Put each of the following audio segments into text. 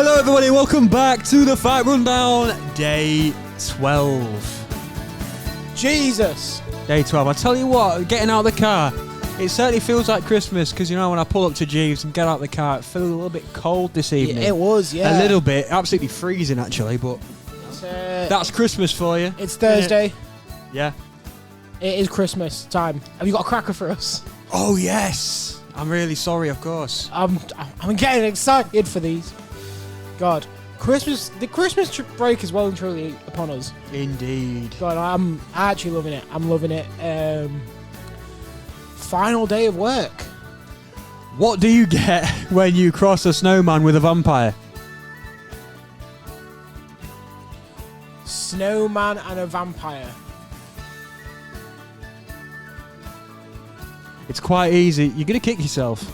Hello everybody, welcome back to the Fight Rundown, day 12. Jesus. Day 12. I tell you what, getting out of the car, it certainly feels like Christmas, because you know when I pull up to Jeeves and get out of the car, it feels a little bit cold this evening. It was, yeah. A little bit, absolutely freezing actually, but that's Christmas for you. It's Thursday. Yeah. It is Christmas time. Have you got a cracker for us? Oh yes. I'm really sorry, of course. I'm getting excited for these. God. The Christmas break is well and truly upon us. Indeed. God, I'm actually loving it. I'm loving it. Final day of work. What do you get when you cross a snowman with a vampire? Snowman and a vampire. It's quite easy. You're going to kick yourself.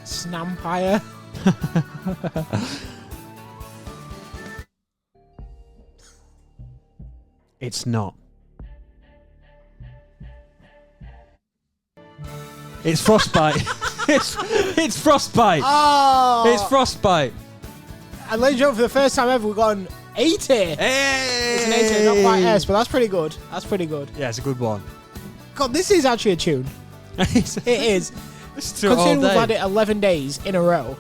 Snampire. It's not. It's frostbite. it's frostbite. Oh! It's frostbite. And ladies and gentlemen, for the first time ever, we've got an 80. Hey! It's an 80, not quite S, but that's pretty good. That's pretty good. Yeah, it's a good one. God, this is actually a tune. It is. Considering we've had it 11 days in a row.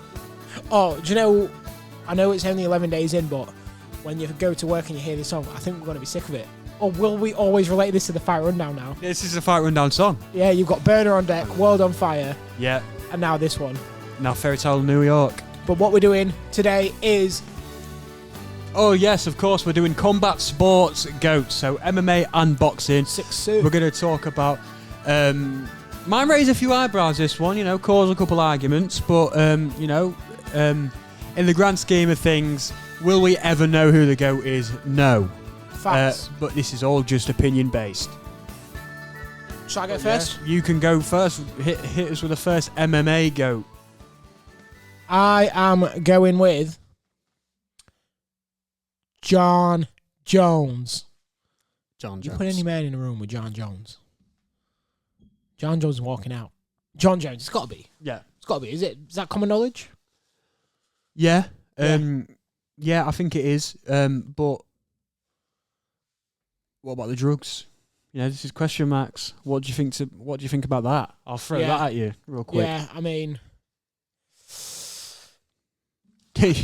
Oh, do you know, I know it's only 11 days in, but when you go to work and you hear this song, I think we're going to be sick of it. Or will we always relate this to the Fight Rundown now? This is a Fight Rundown song. Yeah, you've got Burner on Deck, World on Fire, Yeah. and now this one. Now Fairy Tale New York. But what we're doing today is... Oh yes, of course, we're doing combat sports GOAT, so MMA and boxing. We're going to talk about... might raise a few eyebrows, this one, cause a couple arguments, but, in the grand scheme of things, will we ever know who the GOAT is? No. Facts. But this is all just opinion-based. Shall I go first? You can go first. Hit us with the first MMA GOAT. I am going with... John Jones. John Jones. You put any man in a room with John Jones. John Jones is walking out. John Jones, it's got to be. Yeah. It's got to be. Is that common knowledge? Yeah. Yeah, I think it is. But what about the drugs? This is question marks. What do you think about that? I'll throw that at you real quick. Yeah, I mean,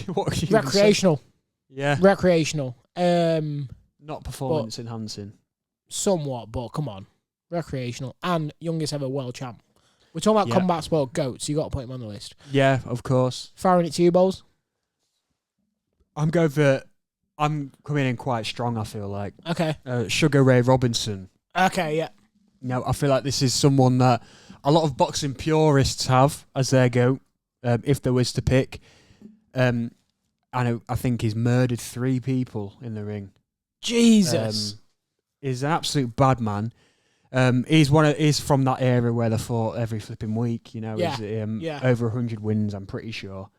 what are you recreational. Yeah. Recreational. Not performance enhancing. Somewhat, but come on. Recreational and youngest ever world champ. We're talking about combat sport GOATs, so you got to put him on the list. Yeah, of course. Firing it to you, Bowles. I'm coming in quite strong, I feel like. Okay. Sugar Ray Robinson. Okay, yeah. I feel like this is someone that a lot of boxing purists have as their GOAT, if there was to pick. I think he's murdered 3 people in the ring. Jesus. He's an absolute bad man. He's from that era where they fought every flipping week. He's over 100 wins, I'm pretty sure.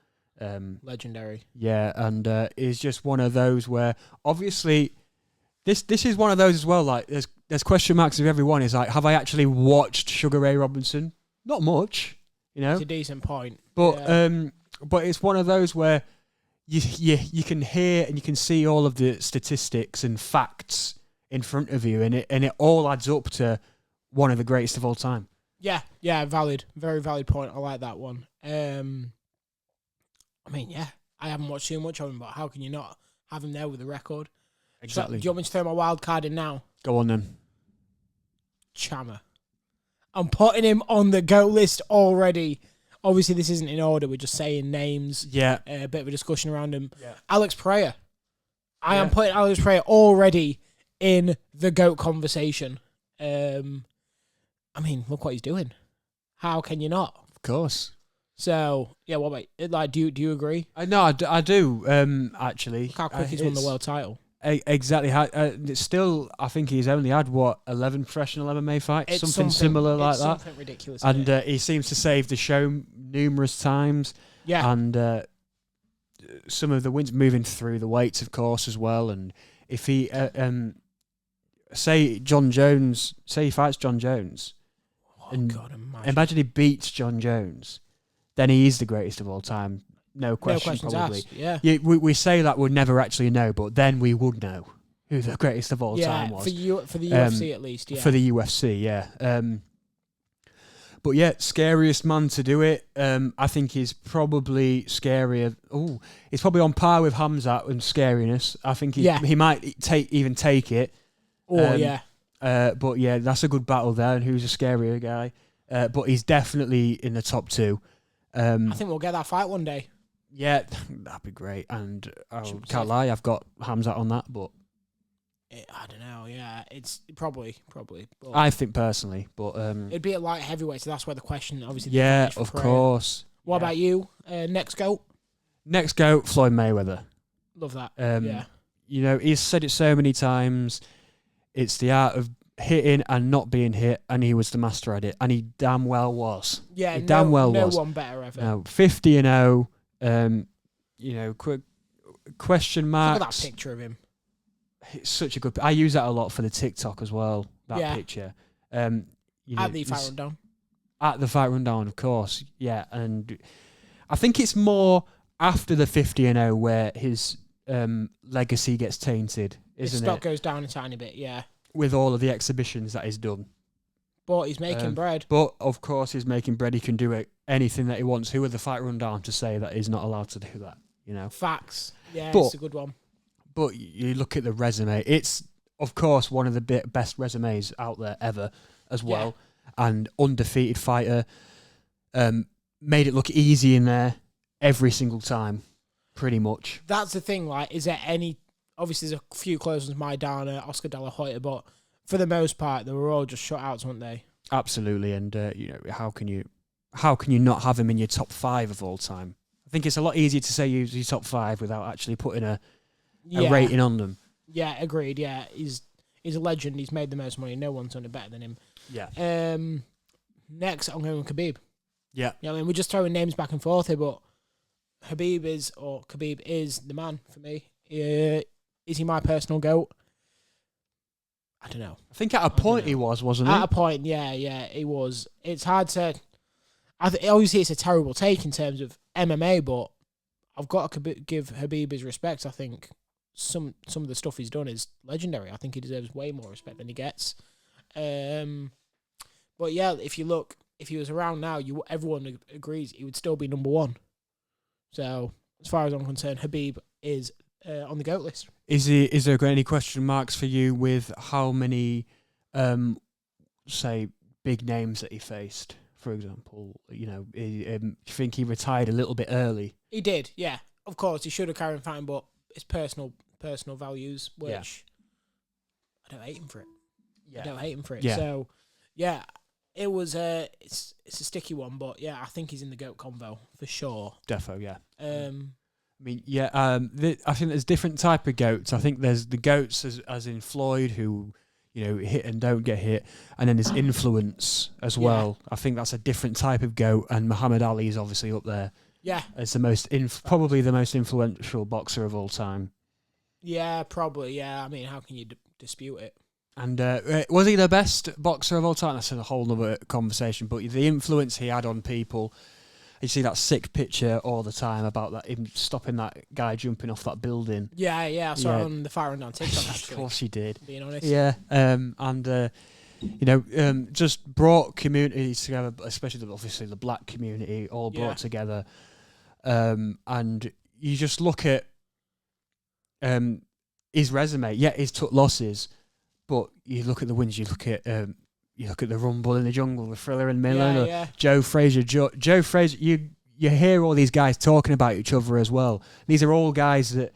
Legendary. Yeah, and he's just one of those where obviously this is one of those as well. Like there's question marks of everyone. Is like, have I actually watched Sugar Ray Robinson? Not much, It's a decent point. But but it's one of those where you can hear and you can see all of the statistics and facts in front of you, and it all adds up to one of the greatest of all time. Yeah, valid, very valid point. I like that one. I haven't watched too much of him, but how can you not have him there with the record? Exactly. Do you want me to throw my wild card in now? Go on then. Chammer. I'm putting him on the GOAT list already. Obviously, this isn't in order. We're just saying names. Yeah. A bit of a discussion around him. Yeah. Alex Pereira. I am putting Alex Pereira already in the GOAT conversation. Look what he's doing. How can you not? Of course. So, yeah, what about, like, do you agree? No, I do, actually. Look how quick he's won the world title. Exactly. It's still, I think he's only had, 11 professional MMA fights? Something similar like that. Something ridiculous. And he seems to save the show numerous times. Yeah. And some of the wins moving through the weights, of course, as well. And if he, say he fights John Jones. Imagine. Imagine he beats John Jones. Then he is the greatest of all time. no question, questions probably. asked. Yeah. We say that we'd never actually know, but then we would know who the greatest of all time was. For the UFC at least. Yeah. For the UFC, yeah. But yeah, scariest man to do it. I think he's probably scarier. Oh, he's probably on par with Khamzat in scariness. I think he might take it. Oh yeah. But yeah, that's a good battle there. And who's a scarier guy? But he's definitely in the top two. I think we'll get that fight one day. Yeah, that'd be great. And I can't lie, I've got Khamzat on that, but I don't know. Yeah, it's probably. But I think personally, but it'd be a light heavyweight, so that's where the question obviously. Yeah, of course. What about you? Next goat. Next goat, Floyd Mayweather. Love that. Yeah. You know, he's said it so many times. It's the art of hitting and not being hit, and he was the master at it, and he damn well was. Yeah, he damn well no was. No one better ever. No, 50-0. You know, quick question marks. Look at that picture of him. It's such a good. I use that a lot for the TikTok as well. That picture. You know, at the fight rundown. At the fight rundown, of course. Yeah, and I think it's more after the 50-0 where his legacy gets tainted, isn't it? His stock goes down a tiny bit. Yeah. With all of the exhibitions that he's done. But he's making bread. But, of course, he's making bread. He can do anything that he wants. Who are the fight rundown to say that he's not allowed to do that, you know? Facts. Yeah, it's a good one. But you look at the resume. It's, of course, one of the best resumes out there ever as well. Yeah. And undefeated fighter. Made it look easy in there every single time, pretty much. That's the thing, like, is there any... Obviously, there's a few close ones, Maidana, Oscar De La Hoya, but for the most part, they were all just shutouts, weren't they? Absolutely, and you know, how can you not have him in your top 5 of all time? I think it's a lot easier to say he's your top 5 without actually putting a rating on them. Yeah, agreed. Yeah, he's a legend. He's made the most money. No one's done it better than him. Yeah. Next, I'm going with Khabib. Yeah. I mean, we're just throwing names back and forth here, but Khabib is the man for me. Is he my personal GOAT? I don't know. I think at a point he was, wasn't he? At a point, yeah, he was. It's hard to... obviously, it's a terrible take in terms of MMA, but I've got to give Khabib his respect. I think some of the stuff he's done is legendary. I think he deserves way more respect than he gets. But yeah, if he was around now, everyone agrees he would still be number 1. So, as far as I'm concerned, Khabib is on the GOAT list. Is there any question marks for you with how many, say, big names that he faced? For example, you know, do you think he retired a little bit early? He did, yeah. Of course, he should have carried on fighting, but his personal values, which I don't hate him for it. Yeah. I don't hate him for it. Yeah. So, yeah, it was it's a sticky one, but yeah, I think he's in the GOAT convo for sure. Defo, yeah. I mean, yeah, I think there's different type of goats. I think there's the goats as in Floyd, who, you know, hit and don't get hit, and then there's influence as well. I think that's a different type of goat, and Muhammad Ali is obviously up there. Yeah, it's the most probably the most influential boxer of all time. Yeah, probably. Yeah, I mean, how can you dispute it? And was he the best boxer of all time? That's a whole other conversation. But the influence he had on people. You see that sick picture all the time about that him stopping that guy jumping off that building. Yeah, I saw it on the Fire and on TikTok, actually. Of course you did. Being honest. Yeah, you know, just brought communities together, especially obviously the black community, all brought together. And you just look at his resume. Yeah, he's took losses, but you look at the wins. You look at the Rumble in the Jungle, the Thriller and Miller, Joe Frazier. Joe Frazier, you hear all these guys talking about each other as well. These are all guys that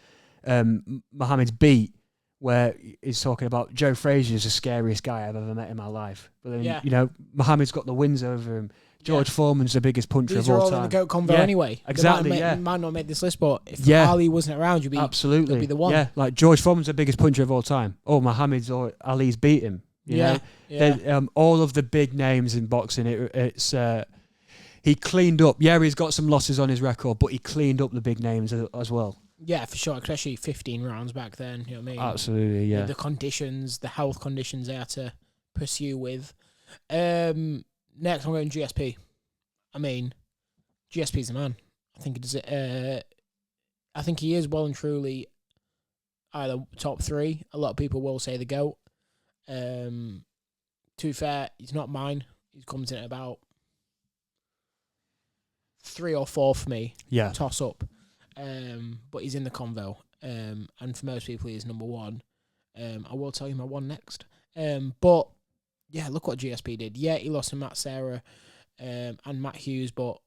Muhammad's beat, where he's talking about Joe Frazier is the scariest guy I've ever met in my life. But then, you know, Muhammad's got the wins over him. George Foreman's the biggest puncher of all time. These are all in the GOAT convo anyway. Exactly, might not make this list, but if Ali wasn't around, you'd be the one. Yeah, like George Foreman's the biggest puncher of all time. Oh, Muhammad's or Ali's beat him. You know? All of the big names in boxing, it's he cleaned up. Yeah, he's got some losses on his record, but he cleaned up the big names as well. Yeah, for sure, especially 15 rounds back then. You know what I mean? Absolutely, yeah. The conditions, the health conditions they had to pursue with. Next, I'm going GSP. I mean, GSP's the man. I think I think he is well and truly either top 3. A lot of people will say the GOAT. To be fair, he's not mine. He comes in at about 3 or 4 for me. Yeah. Toss up. But he's in the convo. And for most people, he's number 1. I will tell you my 1 next. But yeah, look what GSP did. Yeah, he lost to Matt Serra and Matt Hughes, but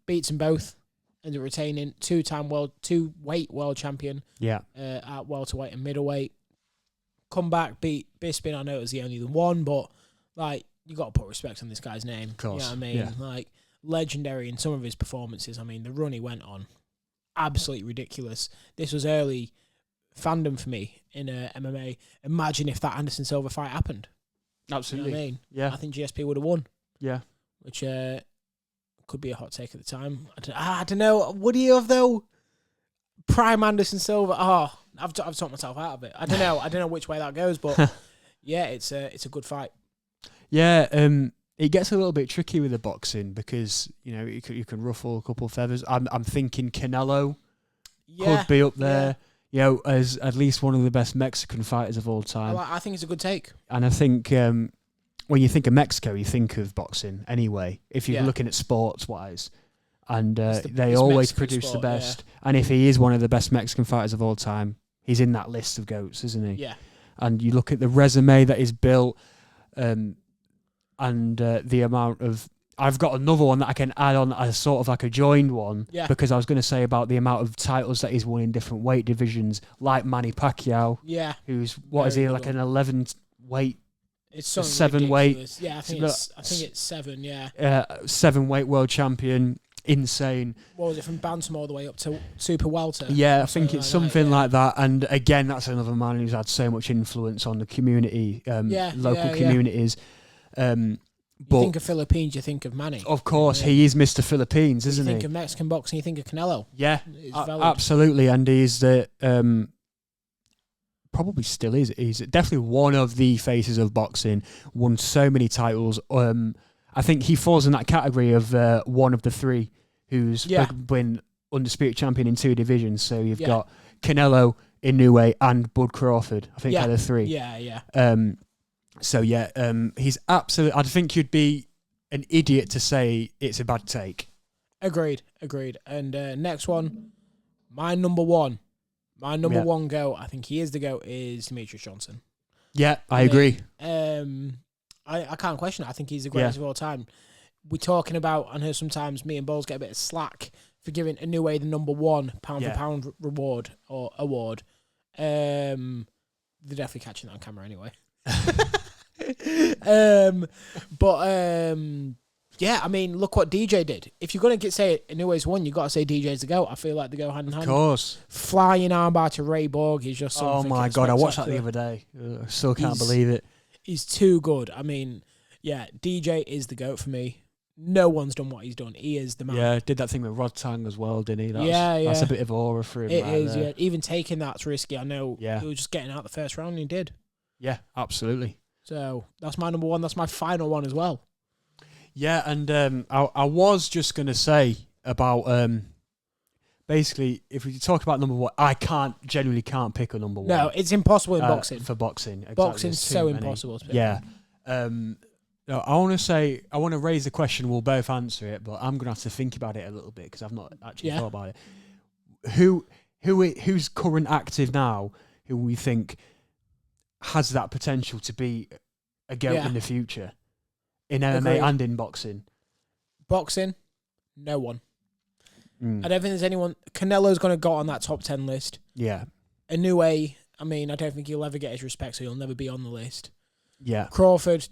beats them both. Ended up retaining 2-weight world champion. Yeah. At welterweight and middleweight. Come back, beat Bisping. I know it was the only one, but like you got to put respect on this guy's name. Of course. You know what I mean? Yeah. Like legendary in some of his performances. I mean, the run he went on, absolutely ridiculous. This was early fandom for me in MMA. Imagine if that Anderson Silva fight happened. Absolutely. You know what I mean? Yeah. I think GSP would have won. Yeah. Which could be a hot take at the time. I don't know. Would he have though? Prime Anderson Silva. Oh, I've talked myself out of it. I don't know. I don't know which way that goes, but yeah, it's a good fight. Yeah. It gets a little bit tricky with the boxing because you can ruffle a couple of feathers. I'm thinking Canelo could be up there. Yeah. As at least one of the best Mexican fighters of all time. I think it's a good take. And I think when you think of Mexico, you think of boxing anyway. If you're looking at sports wise, and they always produce the best. Yeah. And if he is one of the best Mexican fighters of all time, he's in that list of GOATs, isn't he? Yeah. And you look at the resume that he's built, and the amount of... I've got another one that I can add on as sort of like a joined one, because I was going to say about the amount of titles that he's won in different weight divisions, like Manny Pacquiao, who's, like an 11 weight... It's 7 weight. Yeah, I think it's 7, yeah. 7 weight world champion. Insane. What was it, from bantam all the way up to super welter? Yeah, I think it's something like that. And again, that's another man who's had so much influence on the community, local communities. You think of Philippines, you think of Manny. Of course, he is Mr. Philippines, isn't he? You think of Mexican boxing, you think of Canelo. Yeah, absolutely. And he's the... probably still is. He's definitely one of the faces of boxing. Won so many titles. I think he falls in that category of one of the 3 who's been undisputed champion in 2 divisions. So you've got Canelo, Inoue, and Bud Crawford. I think are the 3. Yeah. He's absolutely... I think you'd be an idiot to say it's a bad take. Agreed. And next one, my number 1. My number 1 GOAT, I think he is the GOAT, is Demetrius Johnson. Yeah, I agree. I can't question it. I think he's the greatest of all time. We're talking about, I know sometimes me and Bowles get a bit of slack for giving Inoue the number 1 pound-for-pound reward or award. They're definitely catching that on camera anyway. Yeah, I mean, look what DJ did. If you're going to say Inoue's won, you've got to say DJ's the GOAT. I feel like they go hand in hand. Of course. Flying armbar to Ray Borg is just something. Oh my God, I watched that the other day. I still can't believe it. He's too good. I mean, yeah, DJ is the GOAT for me. No one's done what he's done. He is the man. Yeah, did that thing with Rod Tang as well, didn't he? That's a bit of aura for him. It is, yeah. Even taking that's risky. I know he was just getting out the first round and he did. Yeah, absolutely. So that's my number 1. That's my final one as well. Yeah, and I was just going to say about... basically, if we talk about number 1, I genuinely can't pick a number 1. No, it's impossible in boxing. For boxing. Exactly. Boxing's so impossible to pick. Yeah. No, I want to raise the question, we'll both answer it, but I'm going to have to think about it a little bit because I've not actually thought about it. Who's current active now who we think has that potential to be a GOAT in the future? In MMA and in boxing? Boxing, no one. I don't think there's anyone. Canelo's going to go on that top 10 list. Yeah. Inoue, I mean, I don't think he'll ever get his respect, so he'll never be on the list. Yeah. Crawford,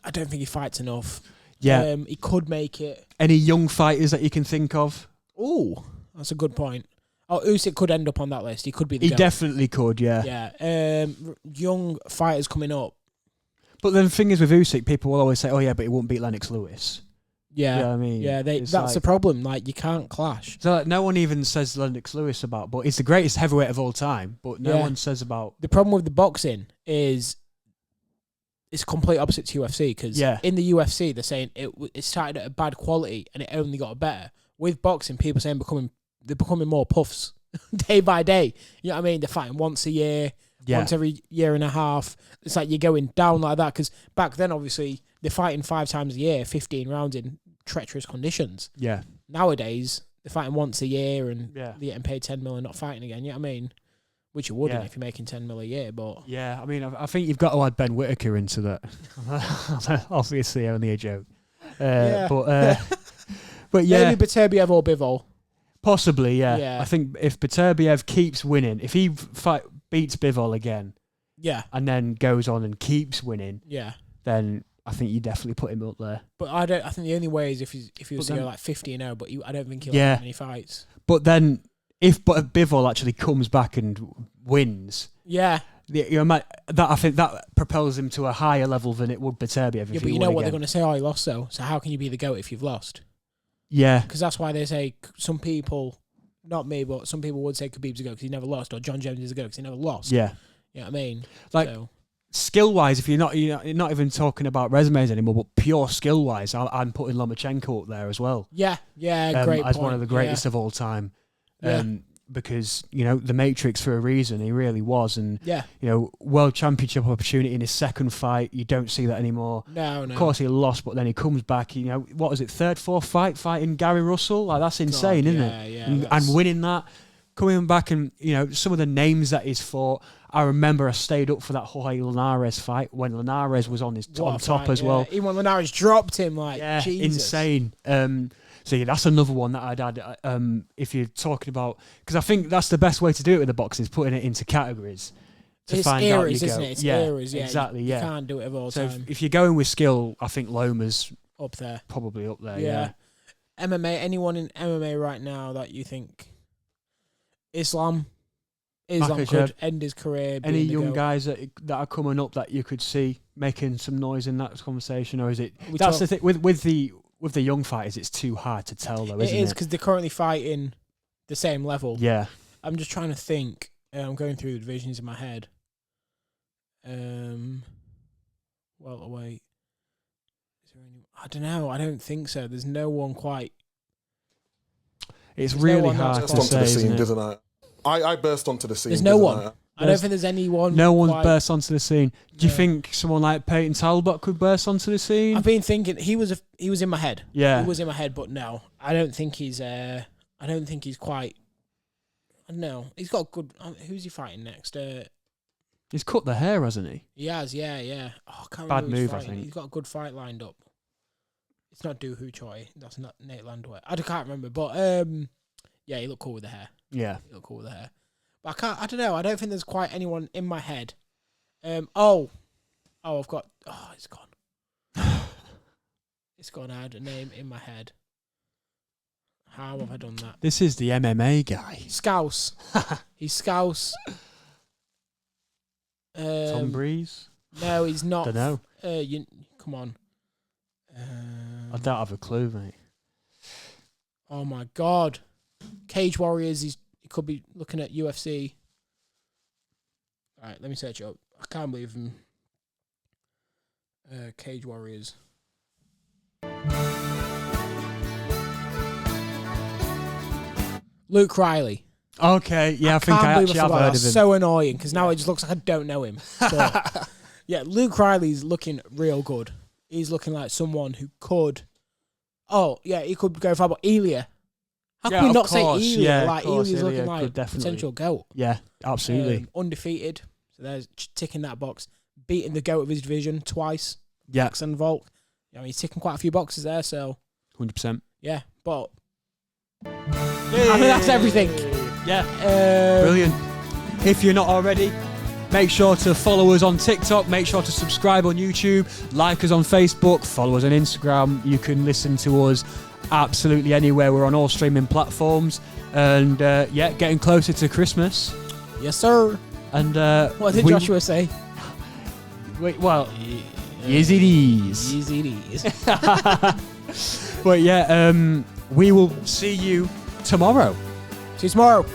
I don't think he fights enough. Yeah. He could make it. Any young fighters that you can think of? Ooh, that's a good point. Oh, Usyk could end up on that list. He could be the GOAT. Definitely could, yeah. Yeah. Young fighters coming up. But the thing is with Usyk, people will always say, oh yeah, but he won't beat Lennox Lewis. Yeah. You know what I mean? Yeah, that's the problem. Like, you can't clash. So no one even says Lennox Lewis about, but he's the greatest heavyweight of all time, but no one says about... The problem with the boxing is it's complete opposite to UFC, because in the UFC, they're saying it started at a bad quality and it only got better. with boxing, people saying they're becoming more puffs day by day. You know what I mean? They're fighting once a year, once every year and a half. It's like you're going down like that because back then, obviously, they're fighting 5 times a year, 15 rounds in treacherous conditions. Yeah. Nowadays, they're fighting once a year and Yeah. they're getting paid 10 million and not fighting again. You know what I mean? Which you wouldn't if you're making 10 million a year, but... Yeah, I mean, I think you've got to add Ben Whittaker into that. Obviously, only a joke. But yeah. Maybe Beterbiev or Bivol. Possibly, yeah. I think if Beterbiev keeps winning, if he beats Bivol again, and then goes on and keeps winning, then I think you definitely put him up there. But I think the only way is if he was to go like 50-0, but I don't think he'll have many fights. But then if Bivol actually comes back and wins, I think that propels him to a higher level than it would Beterbiev. Yeah, but you know what they're going to say? Oh, he lost though. So how can you be the GOAT if you've lost? Yeah, because that's why they say some people, not me, but some people would say Khabib's a GOAT because he never lost, or John Jones is a GOAT because he never lost. Yeah, you know what I mean. Like skill wise, if you're not even talking about resumes anymore, but pure skill wise, I'm putting Lomachenko up there as well. Yeah, great as point. one of the greatest of all time. Because the Matrix for a reason, he really was, and world championship opportunity in his second fight, you don't see that anymore. No. Of course he lost, but then he comes back. What was it, third, fourth fight fighting Gary Russell? Like that's insane, isn't it? Yeah, and winning that, coming back, and some of the names that he's fought. I remember I stayed up for that Jorge Linares fight when Linares was on top as well. Even when Linares dropped him, Jesus. Insane. So yeah, that's another one that I'd add. If you're talking about, because I think that's the best way to do it with the boxing is putting it into categories to find out you go. Isn't it? It's eras, exactly. You can't do it all the time. If you're going with skill, I think Loma's up there, probably up there. Yeah. MMA. Anyone in MMA right now that you think Islam could end his career? Any young guys that are coming up that you could see making some noise in that conversation, or is it? That's the thing with the young fighters, it's too hard to tell, though, isn't it? It is, because they're currently fighting the same level. Yeah. I'm just trying to think. I'm going through the divisions in my head. Welterweight. Is there any? I don't know. I don't think so. There's no one quite. It's really hard to say, onto the scene, doesn't it? I burst onto the scene. There's no one. I don't think there's anyone. No one's burst onto the scene. Do you think someone like Peyton Talbot could burst onto the scene? I've been thinking he was in my head. Yeah, he was in my head, but no, I don't think he's. I don't think he's quite. I don't know. He's got good. Who's he fighting next? He's cut the hair, hasn't he? He has. Yeah. Oh, I can't Bad remember move, I think. He's got a good fight lined up. It's not Do Hu Choi. That's not Nate Landwehr. I can't remember, but yeah, he looked cool with the hair. Yeah, he looked cool with the hair. But I don't know. I don't think there's quite anyone in my head. I've got. Oh, it's gone. It's gone. I had a name in my head. How have I done that? This is the MMA guy. Scouse. He's Scouse. Tom Breeze? No, he's not. Don't know. Come on. I don't have a clue, mate. Oh my God. Cage Warriors. He could be looking at UFC. All right, let me search it up. I can't believe him. Cage Warriors. Luke Riley. Okay, yeah, I think I actually have heard of him. So annoying because now it just looks like I don't know him. But yeah, Luke Riley's looking real good. He's looking like someone who could. Oh yeah, he could go far. But Elia, how can we not say Elia? Yeah, like Elia's looking like potential GOAT. Yeah, absolutely. Undefeated. So there's ticking that box. Beating the GOAT of his division twice. Yeah, Jackson Volk. He's ticking quite a few boxes there. So 100%. Yeah, but I think that's everything. Yeah, brilliant. If you're not already, make sure to follow us on TikTok. Make sure to subscribe on YouTube. Like us on Facebook. Follow us on Instagram. You can listen to us absolutely anywhere. We're on all streaming platforms. And getting closer to Christmas. Yes, sir. And what did Joshua say? Wait, well, yes it is. Yes it is. But yeah, we will see you tomorrow. See you tomorrow.